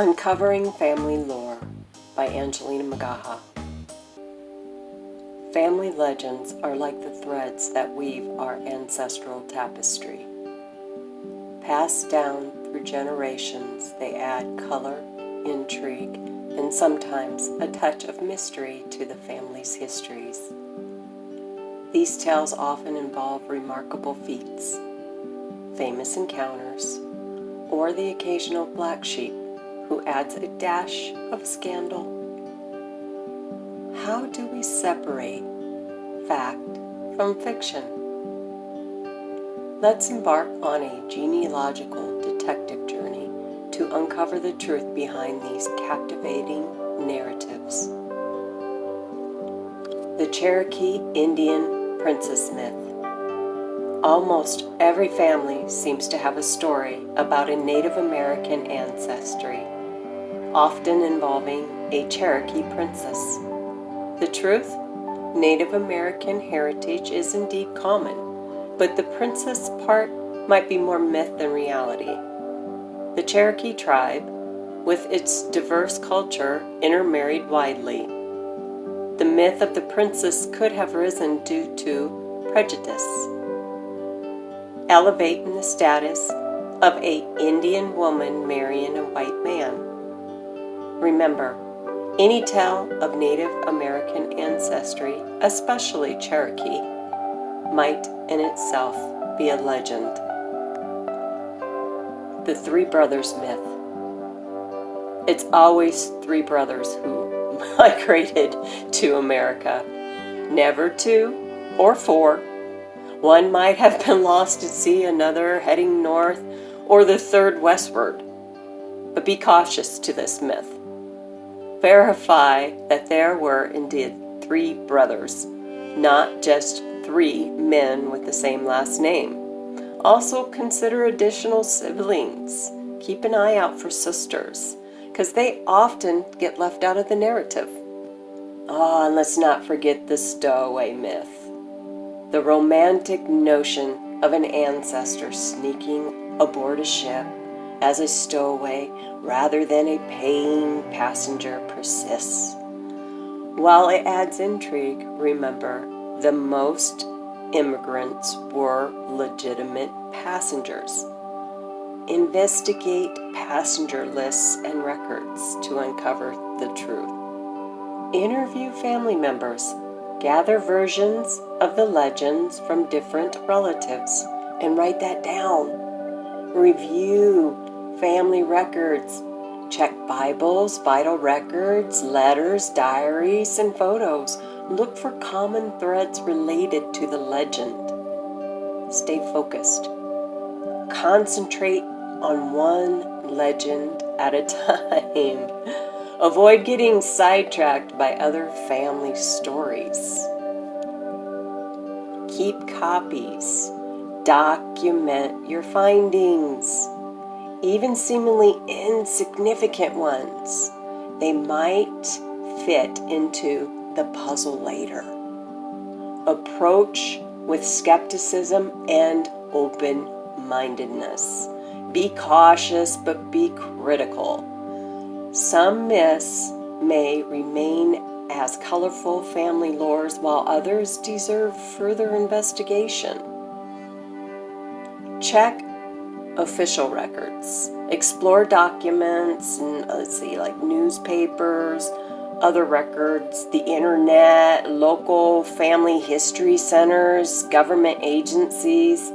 Uncovering Family Lore by Angelina Magaha. Family legends are like the threads that weave our ancestral tapestry. Passed down through generations, they add color, intrigue, and sometimes a touch of mystery to the family's histories. These tales often involve remarkable feats, famous encounters, or the occasional black sheep who adds a dash of scandal. How do we separate fact from fiction? Let's embark on a genealogical detective journey to uncover the truth behind these captivating narratives. The Cherokee Indian Princess Myth. Almost every family seems to have a story about a Native American ancestry, often involving a Cherokee princess. The truth? Native American heritage is indeed common, but the princess part might be more myth than reality. The Cherokee tribe, with its diverse culture, intermarried widely. The myth of the princess could have risen due to prejudice, elevating the status of an Indian woman marrying a white man. Remember, any tale of Native American ancestry, especially Cherokee, might in itself be a legend. The Three Brothers Myth. It's always three brothers who migrated to America, never two or four. One might have been lost at sea, another heading north, or the third westward. But be cautious to this myth. Verify that there were indeed three brothers, not just three men with the same last name. Also consider additional siblings. Keep an eye out for sisters, because they often get left out of the narrative. And let's not forget the stowaway myth. The romantic notion of an ancestor sneaking aboard a ship as a stowaway rather than a paying passenger persists. While it adds intrigue, remember, the most immigrants were legitimate passengers. Investigate passenger lists and records to uncover the truth. Interview family members. Gather versions of the legends from different relatives and write that down. Review family records. Check Bibles, vital records, letters, diaries, and photos. Look for common threads related to the legend. Stay focused. Concentrate on one legend at a time. Avoid getting sidetracked by other family stories. Keep copies. Document your findings, even seemingly insignificant ones. They might fit into the puzzle later. Approach with skepticism and open-mindedness. Be cautious, but be critical. Some myths may remain as colorful family lores, while others deserve further investigation. Check official records. Explore documents and like newspapers, other records, the internet, local family history centers, government agencies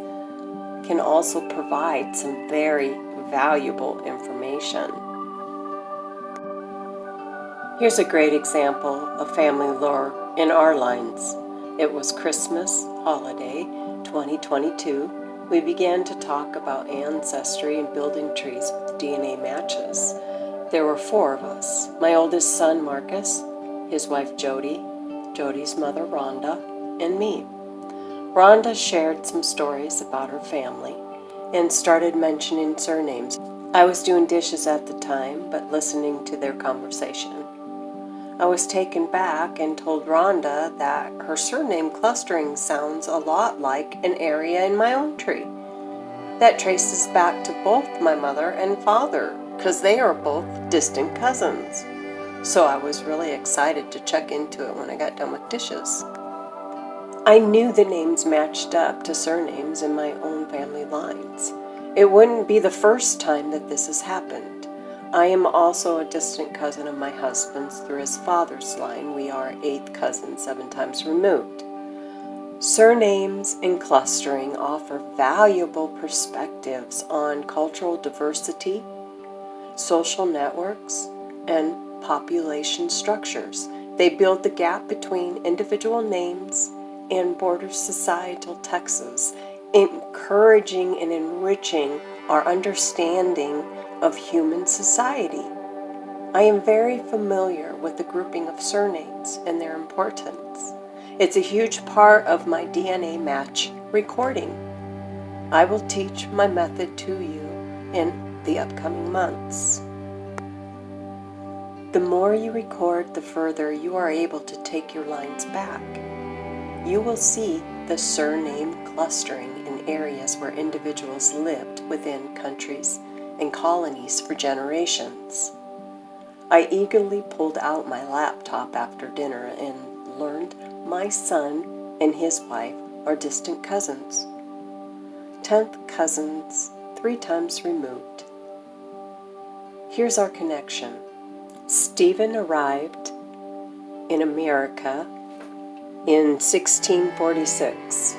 can also provide some very valuable information. Here's a great example of family lore in our lines. It was Christmas holiday 2022. We began to talk about ancestry and building trees with DNA matches. There were four of us. My oldest son, Marcus, his wife, Jody, Jody's mother, Rhonda, and me. Rhonda shared some stories about her family and started mentioning surnames. I was doing dishes at the time, but listening to their conversation. I was taken back and told Rhonda that her surname clustering sounds a lot like an area in my own tree that traces back to both my mother and father, because they are both distant cousins. So I was really excited to check into it when I got done with dishes. I knew the names matched up to surnames in my own family lines. It wouldn't be the first time that this has happened. I am also a distant cousin of my husband's through his father's line. We are 8th cousins, 7 times removed. Surnames and clustering offer valuable perspectives on cultural diversity, social networks, and population structures. They build the gap between individual names and border societal texts, encouraging and enriching our understanding of human society. I am very familiar with the grouping of surnames and their importance. It's a huge part of my DNA match recording. I will teach my method to you in the upcoming months. The more you record, the further you are able to take your lines back. You will see the surname clustering in areas where individuals lived within countries and colonies for generations. I eagerly pulled out my laptop after dinner and learned my son and his wife are distant cousins. 10th cousins, 3 times removed. Here's our connection. Stephen arrived in America in 1646,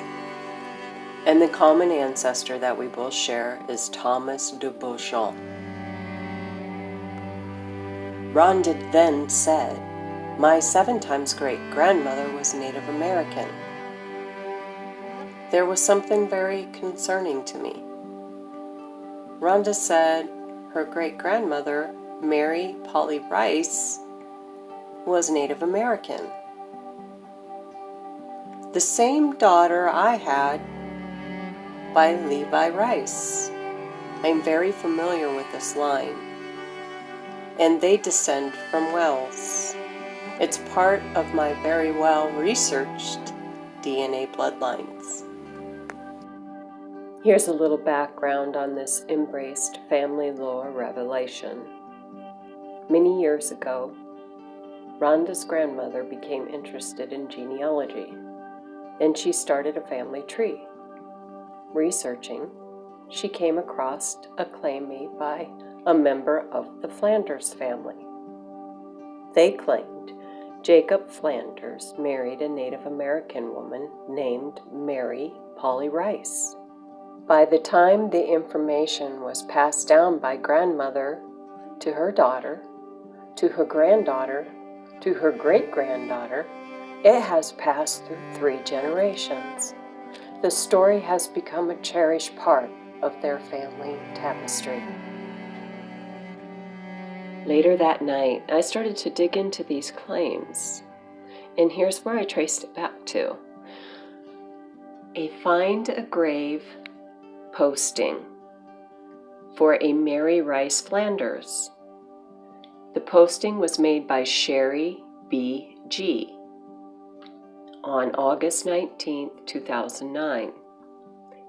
and the common ancestor that we both share is Thomas de Beauchamp. Rhonda then said, "My 7 times great-grandmother was Native American." There was something very concerning to me. Rhonda said her great-grandmother, Mary Polly Rice, was Native American. The same daughter I had by Levi Rice. I'm very familiar with this line, and they descend from Wells. It's part of my very well-researched DNA bloodlines. Here's a little background on this embraced family lore revelation. Many years ago, Rhonda's grandmother became interested in genealogy, and she started a family tree. Researching, she came across a claim made by a member of the Flanders family. They claimed Jacob Flanders married a Native American woman named Mary Polly Rice. By the time the information was passed down by grandmother to her daughter, to her granddaughter, to her great-granddaughter, it has passed through 3 generations. The story has become a cherished part of their family tapestry. Later that night, I started to dig into these claims, and here's where I traced it back to. A Find a Grave posting for a Mary Rice Flanders. The posting was made by Sherry B.G. on August 19, 2009,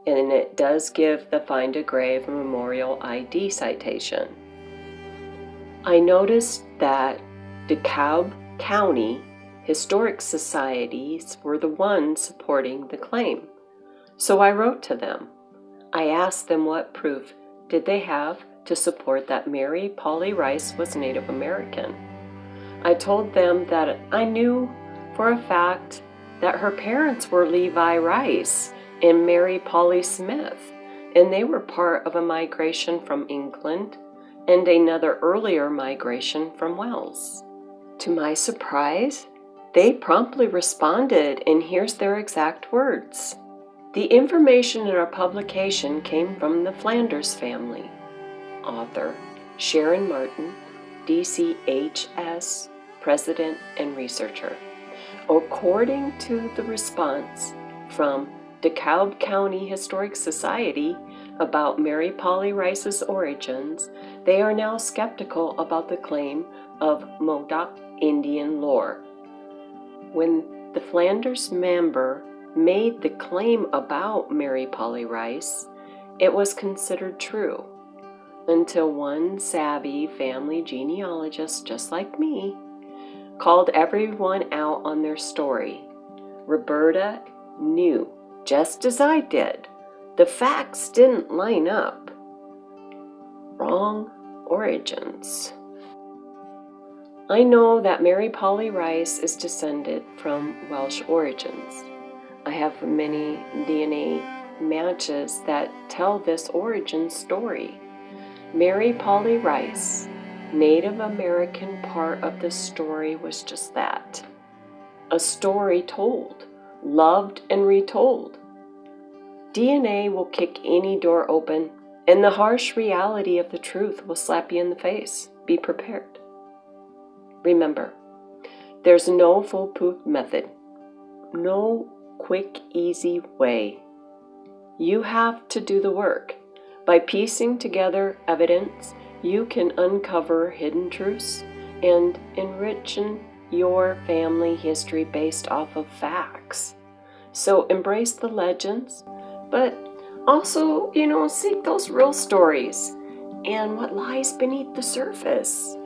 and it does give the Find a Grave Memorial ID citation. I noticed that DeKalb County Historic Societies were the ones supporting the claim, so I wrote to them. I asked them what proof did they have to support that Mary Polly Rice was Native American. I told them that I knew for a fact that her parents were Levi Rice and Mary Polly Smith, and they were part of a migration from England and another earlier migration from Wales. To my surprise, they promptly responded, and here's their exact words. The information in our publication came from the Flanders family. Author Sharon Martin, DCHS, President and Researcher. According to the response from DeKalb County Historic Society about Mary Polly Rice's origins, they are now skeptical about the claim of Modoc Indian lore. When the Flanders member made the claim about Mary Polly Rice, it was considered true. until one savvy family genealogist, just like me, called everyone out on their story. Roberta knew, just as I did, the facts didn't line up. Wrong origins. I know that Mary Polly Rice is descended from Welsh origins. I have many DNA matches that tell this origin story. Mary Polly Rice, Native American part of the story was just that. A story told, loved and retold. DNA will kick any door open, and the harsh reality of the truth will slap you in the face. Be prepared. Remember, there's no foolproof method, no quick, easy way. You have to do the work. By piecing together evidence, you can uncover hidden truths and enrichen your family history based off of facts. So embrace the legends, but also, seek those real stories and what lies beneath the surface.